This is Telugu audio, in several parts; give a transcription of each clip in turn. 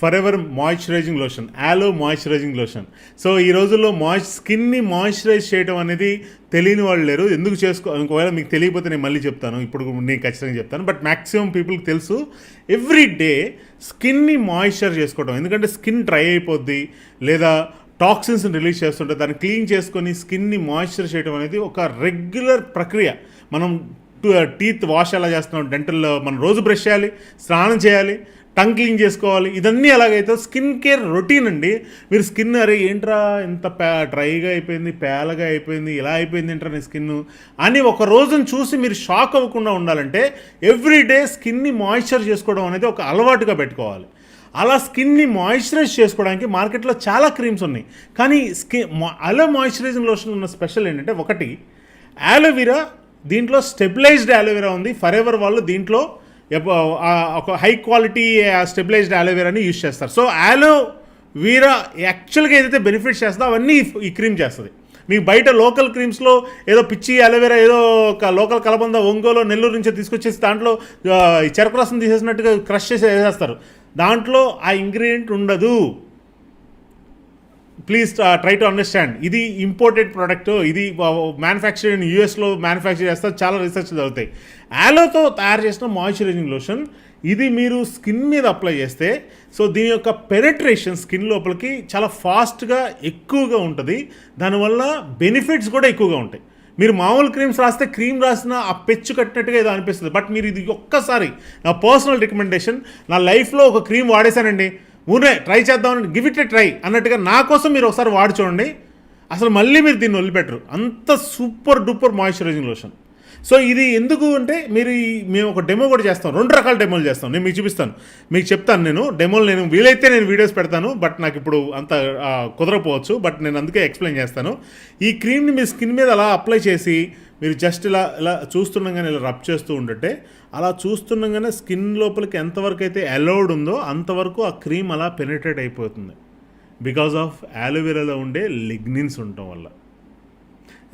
For ever moisturizing lotion, aloe moisturizing lotion. So ఈ రోజుల్లో స్కిన్ని మాయిశ్చరైజ్ చేయడం అనేది తెలియని వాళ్ళు లేరు. ఎందుకు ఒకవేళ మీకు తెలియకపోతే నేను మళ్ళీ చెప్తాను, ఇప్పుడు నేను ఖచ్చితంగా చెప్తాను. బట్ మ్యాక్సిమం పీపుల్కి తెలుసు ఎవ్రీ డే స్కిన్ని మాయిశ్చర్ చేసుకోవడం. ఎందుకంటే స్కిన్ డ్రై అయిపోద్ది, లేదా టాక్సిన్స్ని రిలీజ్ చేస్తుంటే దాన్ని క్లీన్ చేసుకొని స్కిన్ని మాయిశ్చర్ చేయడం అనేది ఒక రెగ్యులర్ ప్రక్రియ. మనం టీత్ వాష్ ఎలా చేస్తున్నాం, డెంటల్లో మనం రోజు బ్రష్ చేయాలి, స్నానం చేయాలి, టంగ్ క్లీన్ చేసుకోవాలి. ఇదన్నీ ఎలాగైతే స్కిన్ కేర్ రొటీన్ అండి. మీరు స్కిన్ అరే ఏంట్రా ఇంత డ్రైగా అయిపోయింది, పేలగా అయిపోయింది, ఇలా అయిపోయింది ఏంట్రా నీ స్కిన్ అని ఒక రోజును చూసి మీరు షాక్ అవ్వకుండా ఉండాలంటే ఎవ్రీడే స్కిన్ని మాయిశ్చర్ చేసుకోవడం అనేది ఒక అలవాటుగా పెట్టుకోవాలి. అలా స్కిన్ని మాయిశ్చరైజ్ చేసుకోవడానికి మార్కెట్లో చాలా క్రీమ్స్ ఉన్నాయి. కానీ అలో మాయిశ్చరైజింగ్ లోషన్ ఉన్న స్పెషల్ ఏంటంటే, ఒకటి యాలోవెరా, దీంట్లో స్టెబిలైజ్డ్ యాలోవెరా ఉంది. ఫర్ ఎవర్ వాళ్ళు దీంట్లో ఒక హై క్వాలిటీ స్టెబిలైజ్డ్ యాలోవెరాని యూజ్ చేస్తారు. సో యాలోవెరా యాక్చువల్గా ఏదైతే బెనిఫిట్స్ చేస్తుందో అవన్నీ ఈ క్రీమ్ చేస్తుంది. మీకు బయట లోకల్ క్రీమ్స్లో ఏదో పిచ్చి యాలోవెరా, ఏదో ఒక లోకల్ కలబంద ఒంగోలు నెల్లూరు నుంచి తీసుకొచ్చేసి దాంట్లో చెరకు రసం తీసేసినట్టుగా క్రష్ చేసి వేసేస్తారు. దాంట్లో ఆ ఇంగ్రీడియంట్ ఉండదు. Please try to understand. ఇది ఇంపోర్టెడ్ ప్రోడక్ట్, ఇది మ్యానుఫ్యాక్చర్ ఇన్ యూఎస్లో మ్యానుఫ్యాక్చర్ చేస్తారు, చాలా రీసెర్చ్ జరుగుతాయి. యాలోతో తయారు చేసిన మాయిశ్చరైజింగ్ లోషన్ ఇది మీరు స్కిన్ మీద అప్లై చేస్తే, సో దీని యొక్క పెనట్రేషన్ స్కిన్ లోపలికి చాలా ఫాస్ట్గా ఎక్కువగా ఉంటుంది. దానివల్ల బెనిఫిట్స్ కూడా ఎక్కువగా ఉంటాయి. మీరు మామూలు క్రీమ్స్ రాస్తే క్రీమ్ రాసిన ఆ పెచ్చు కట్టినట్టుగా ఏదో అనిపిస్తుంది. బట్ మీరు ఇది ఒక్కసారి, నా పర్సనల్ రికమెండేషన్, నా లైఫ్లో ఒక క్రీమ్ వాడేశానండి, ఊనే ట్రై చేద్దామని, గివ్ ఇట్ ఏ ట్రై అన్నట్టుగా నా కోసం మీరు ఒకసారి వాడి చూడండి, అసలు మళ్ళీ మీరు దీన్ని వదిలిపెట్టరు. అంత super duper moisturising lotion. So ఇది ఎందుకు అంటే, మేము ఒక డెమో కూడా చేస్తాం, 2 రకాల డెమోలు చేస్తాం. నేను మీకు చూపిస్తాను, మీకు చెప్తాను. నేను వీలైతే వీడియోస్ పెడతాను, బట్ నాకు ఇప్పుడు అంత కుదరకపోవచ్చు. బట్ నేను అందుకే ఎక్స్ప్లెయిన్ చేస్తాను. ఈ క్రీమ్ని మీ స్కిన్ మీద అలా అప్లై చేసి మీరు జస్ట్ ఇలా చూస్తుండగానే ఇలా రబ్ చేస్తూ ఉంటే, అలా చూస్తుండగానే స్కిన్ లోపలికి ఎంతవరకు అయితే అలౌడ్ ఉందో అంతవరకు ఆ క్రీమ్ అలా పెనిట్రేట్ అయిపోతుంది. బికాజ్ ఆఫ్ యాలోవెరాలో ఉండే లిగ్నిన్స్ ఉండటం వల్ల.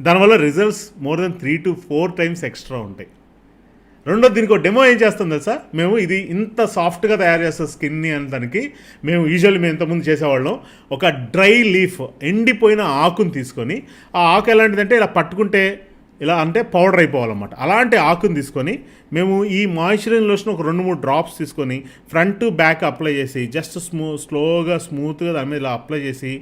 దానివల్ల results more than 3 to 4 times extra ఉంటాయి. రెండోది, దీనికి ఒక డెమో ఏం చేస్తుంది తెలుసా, మేము ఇది ఇంత సాఫ్ట్గా తయారు చేస్తాం స్కిన్ని అని దానికి మేము ఇంతకుముందు చేసేవాళ్ళం. ఒక డ్రై లీఫ్, ఎండిపోయిన ఆకుని తీసుకొని, ఆ ఆకు ఎలాంటిదంటే ఇలా పట్టుకుంటే ఇలా అంటే పౌడర్ అయిపోవాలన్నమాట. అలాంటి ఆకుని తీసుకొని మేము ఈ మాయిశ్చరైజింగ్ లోషన్ ఒక 2-3 డ్రాప్స్ తీసుకొని ఫ్రంట్ బ్యాక్ అప్లై చేసి జస్ట్ స్మూత్గా దాని మీద ఇలా అప్లై చేసి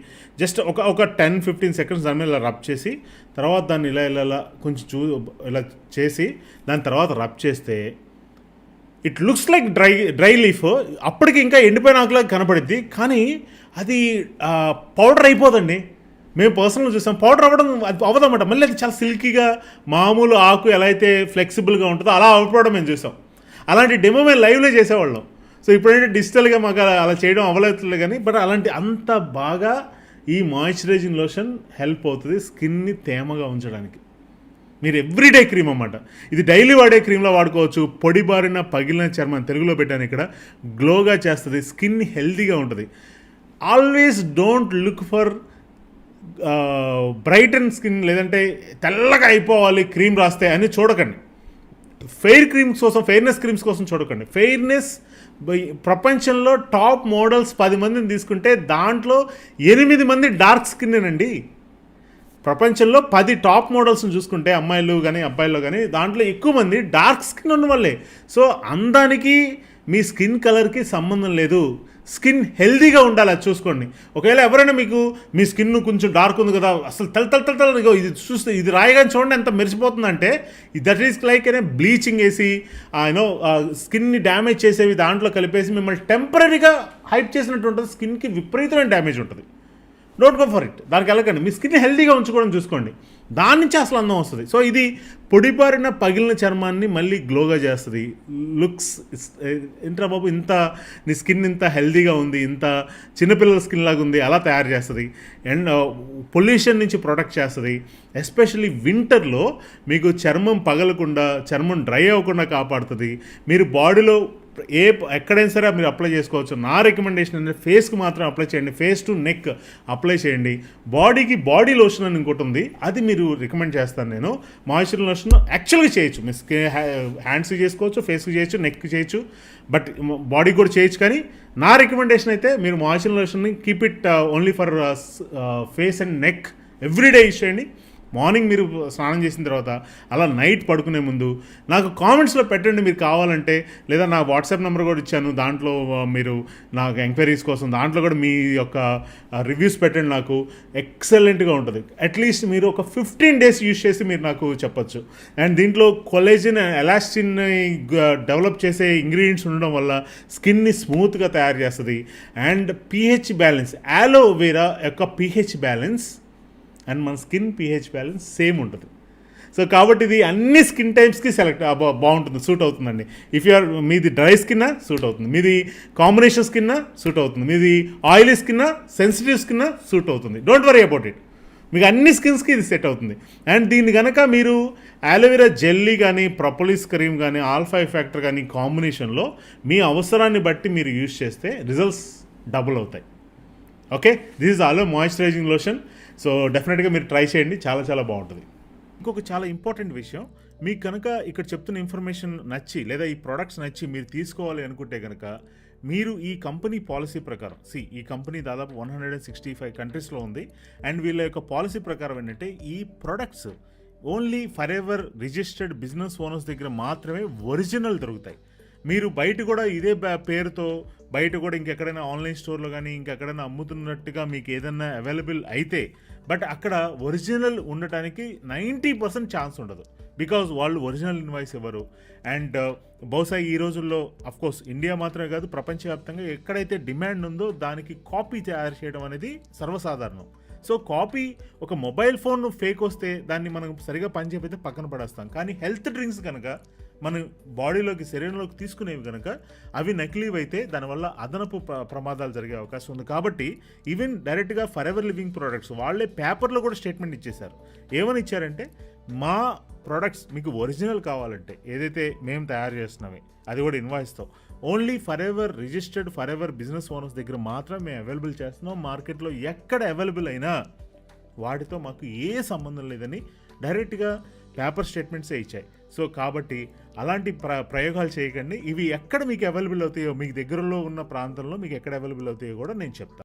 జస్ట్ ఒక 10-15 seconds దాని మీద ఇలా రబ్ చేసి, తర్వాత దాన్ని ఇలా కొంచెం ఇలా చేసి దాని తర్వాత రబ్ చేస్తే it looks like dry leaf. అప్పటికి ఇంకా ఎండిపోయిన ఆకులాగా కనపడిద్ది, కానీ అది పౌడర్ అయిపోదండి. మేము పర్సనల్గా చూసాం, పౌడర్ అవ్వడం అవ్వదన్నమాట. మళ్ళీ అది చాలా సిల్కీగా, మామూలు ఆకు ఎలా అయితే ఫ్లెక్సిబుల్గా ఉంటుందో అలా అవ్వడం మేము చూసాం. అలాంటి డెమో మేము లైవ్లో చేసేవాళ్ళం. సో ఇప్పుడైతే డిజిటల్గా మాకు అలా చేయడం అవ్వలేదు, కానీ బట్ అంత బాగా ఈ మాయిశ్చరైజింగ్ లోషన్ హెల్ప్ అవుతుంది స్కిన్ని తేమగా ఉంచడానికి. మీరు ఎవ్రీడే క్రీమ్ అన్నమాట. ఇది డైలీ వాడే క్రీమ్లో వాడుకోవచ్చు. పొడిబారిన పగిలిన చర్మం, తెలుగులో పెట్టాను ఇక్కడ, గ్లోగా చేస్తుంది, స్కిన్ హెల్తీగా ఉంటుంది. Always don't look for bright and skin, లేదంటే తెల్లగా అయిపోవాలి క్రీమ్ రాస్తే అని చూడకండి. ఫెయిర్నెస్ క్రీమ్స్ కోసం చూడకండి. ఫెయిర్నెస్ ప్రపంచంలో టాప్ మోడల్స్ 10 మందిని తీసుకుంటే దాంట్లో 8 మంది డార్క్ స్కిన్నేనండి. ప్రపంచంలో 10 టాప్ మోడల్స్ని చూసుకుంటే అమ్మాయిలు కానీ అబ్బాయిల్లో కానీ దాంట్లో ఎక్కువ మంది డార్క్ స్కిన్ ఉన్న వాళ్ళే. సో అందానికి మీ స్కిన్ కలర్కి సంబంధం లేదు. స్కిన్ హెల్దీగా ఉండాలి, అది చూసుకోండి. ఒకవేళ ఎవరైనా మీకు మీ స్కిన్ కొంచెం డార్క్ ఉంది కదా, అసలు తల ఇది చూస్తే ఇది రాయగానే చూడండి ఎంత మెరిసిపోతుందంటే, దట్ ఈస్ లైక్ అనే బ్లీచింగ్ వేసి స్కిన్ని డ్యామేజ్ చేసేవి దాంట్లో కలిపేసి మిమ్మల్ని టెంపరీగా హైప్ చేసినట్టు ఉంటుంది. స్కిన్కి విపరీతమైన డ్యామేజ్ ఉంటుంది. Don't go for it. దానికి వెళ్ళకండి. మీ స్కిన్ హెల్తీగా ఉంచుకోవడం చూసుకోండి, దాని నుంచి అసలు అందం వస్తుంది. సో ఇది పొడిబారిన పగిలిన చర్మాన్ని మళ్ళీ గ్లోగా చేస్తుంది. లుక్స్ ఏంట్రా బాబు, నీ స్కిన్ ఇంత హెల్తీగా ఉంది, ఇంత చిన్నపిల్లల స్కిన్ లాగా ఉంది, అలా తయారు చేస్తుంది. అండ్ పొల్యూషన్ నుంచి ప్రొటెక్ట్ చేస్తుంది. ఎస్పెషల్లీ వింటర్లో మీకు చర్మం పగలకుండా, చర్మం డ్రై అవ్వకుండా కాపాడుతుంది. మీరు బాడీలో ఎక్కడైనా సరే మీరు అప్లై చేసుకోవచ్చు. నా రికమెండేషన్ అంటే ఫేస్కి మాత్రం అప్లై చేయండి, ఫేస్ టు నెక్ అప్లై చేయండి. బాడీకి బాడీ లోషన్ అని ఇంకోటి ఉంది, అది మీరు రికమెండ్ చేస్తాను నేను. మాయిశ్చర్ లోషన్ యాక్చువల్గా చేయొచ్చు, మీ హ్యాండ్స్కి చేసుకోవచ్చు, ఫేస్కి చేయొచ్చు, నెక్కి చేయొచ్చు, బట్ బాడీకి కూడా చేయొచ్చు. కానీ నా రికమెండేషన్ అయితే మీరు మాయిశ్చర్ లోషన్ని keep it only for face and neck everyday use చేయండి. మార్నింగ్ మీరు స్నానం చేసిన తర్వాత అలా నైట్ పడుకునే ముందు నాకు కామెంట్స్లో పెట్టండి మీరు కావాలంటే, లేదా నా వాట్సాప్ నెంబర్ కూడా ఇచ్చాను, దాంట్లో మీరు నాకు ఎంక్వైరీస్ కోసం దాంట్లో కూడా మీ యొక్క రివ్యూస్ పెట్టండి. నాకు ఎక్సలెంట్గా ఉంటుంది. అట్లీస్ట్ మీరు ఒక 15 days యూజ్ చేసి మీరు నాకు చెప్పొచ్చు. అండ్ దీంట్లో కొలేజిన్ ఎలాస్టిన్ డెవలప్ చేసే ఇంగ్రీడియంట్స్ ఉండడం వల్ల స్కిన్ని స్మూత్గా తయారు చేస్తుంది. అండ్ pH బ్యాలెన్స్, ఆలోవెరా యొక్క pH బ్యాలెన్స్ అండ్ మన స్కిన్ pH బ్యాలెన్స్ సేమ్ ఉంటుంది. సో కాబట్టి ఇది అన్ని స్కిన్ టైప్స్కి బాగుంటుంది, సూట్ అవుతుందండి. ఇఫ్ యూఆర్ మీది డ్రై స్కిన్నా సూట్ అవుతుంది, మీది కాంబినేషన్ స్కిన్నా సూట్ అవుతుంది, మీది ఆయిలీ స్కిన్నా, సెన్సిటివ్ స్కిన్నా సూట్ అవుతుంది. డోంట్ వరీ అబౌట్ ఇట్, మీకు అన్ని స్కిన్స్కి ఇది సెట్ అవుతుంది. అండ్ దీన్ని కనుక మీరు ఆలోవెరా జెల్లీ కానీ, ప్రొపోలిస్ క్రీమ్ కానీ, ఆల్ఫా ఎఫెక్టర్ కానీ కాంబినేషన్లో మీ అవసరాన్ని బట్టి మీరు యూజ్ చేస్తే రిజల్ట్స్ డబుల్ అవుతాయి. ఓకే, దిస్ ఇస్ ఆలో మాయిశ్చరైజింగ్ లోషన్. సో డెఫినెట్గా మీరు ట్రై చేయండి, చాలా చాలా బాగుంటుంది. ఇంకొక చాలా ఇంపార్టెంట్ విషయం, మీకు కనుక ఇక్కడ చెప్తున్న ఇన్ఫర్మేషన్ నచ్చి లేదా ఈ ప్రోడక్ట్స్ నచ్చి మీరు తీసుకోవాలి అనుకుంటే కనుక మీరు ఈ కంపెనీ పాలసీ ప్రకారం, ఈ కంపెనీ దాదాపు 165 కంట్రీస్లో ఉంది. అండ్ వీళ్ళ యొక్క పాలసీ ప్రకారం ఏంటంటే ఈ products only forever registered business owners దగ్గర మాత్రమే ఒరిజినల్ దొరుకుతాయి. మీరు బయట కూడా ఇదే పేరుతో బయట కూడా ఇంకెక్కడైనా ఆన్లైన్ స్టోర్లో కానీ ఇంకెక్కడైనా అమ్ముతున్నట్టుగా మీకు ఏదైనా అవైలబుల్ అయితే, బట్ అక్కడ ఒరిజినల్ ఉండటానికి 90% ఛాన్స్ ఉండదు. బికాజ్ వాళ్ళు ఒరిజినల్ ఇన్వాయిస్ ఇవ్వరు. అండ్ బహుశా ఈ రోజుల్లో అఫ్కోర్స్ ఇండియా మాత్రమే కాదు, ప్రపంచవ్యాప్తంగా ఎక్కడైతే డిమాండ్ ఉందో దానికి కాపీ తయారు చేయడం అనేది సర్వసాధారణం. సో కాపీ, ఒక మొబైల్ ఫోన్ ఫేక్ వస్తే దాన్ని మనం సరిగా పనిచేయకపోతే పక్కన పడేస్తాం. కానీ హెల్త్ డ్రింక్స్ కనుక మన బాడీలోకి, శరీరంలోకి తీసుకునేవి కనుక అవి నకిలీవి అయితే దానివల్ల అదనపు ప్రమాదాలు జరిగే అవకాశం ఉంది. కాబట్టి ఈవెన్ డైరెక్ట్గా ఫర్ ఎవర్ లివింగ్ ప్రోడక్ట్స్ వాళ్ళే పేపర్లో కూడా స్టేట్మెంట్ ఇచ్చేశారు. ఏమని ఇచ్చారంటే, మా ప్రోడక్ట్స్ మీకు ఒరిజినల్ కావాలంటే ఏదైతే మేము తయారు చేస్తున్నామే అది కూడా ఇన్వాయిస్తో only forever registered forever business owners దగ్గర మాత్రం మేము అవైలబుల్ చేస్తున్నాం. మార్కెట్లో ఎక్కడ అవైలబుల్ అయినా వాటితో మాకు ఏ సంబంధం లేదని డైరెక్ట్గా పేపర్ స్టేట్మెంట్సే ఇచ్చాయి. సో కాబట్టి అలాంటి ప్రయోగాలు చేయకండి. ఇవి ఎక్కడ మీకు అవైలబుల్ అవుతాయో, మీకు దగ్గరలో ఉన్న ప్రాంతంలో మీకు ఎక్కడ అవైలబుల్ అవుతాయో కూడా నేను చెప్తాను.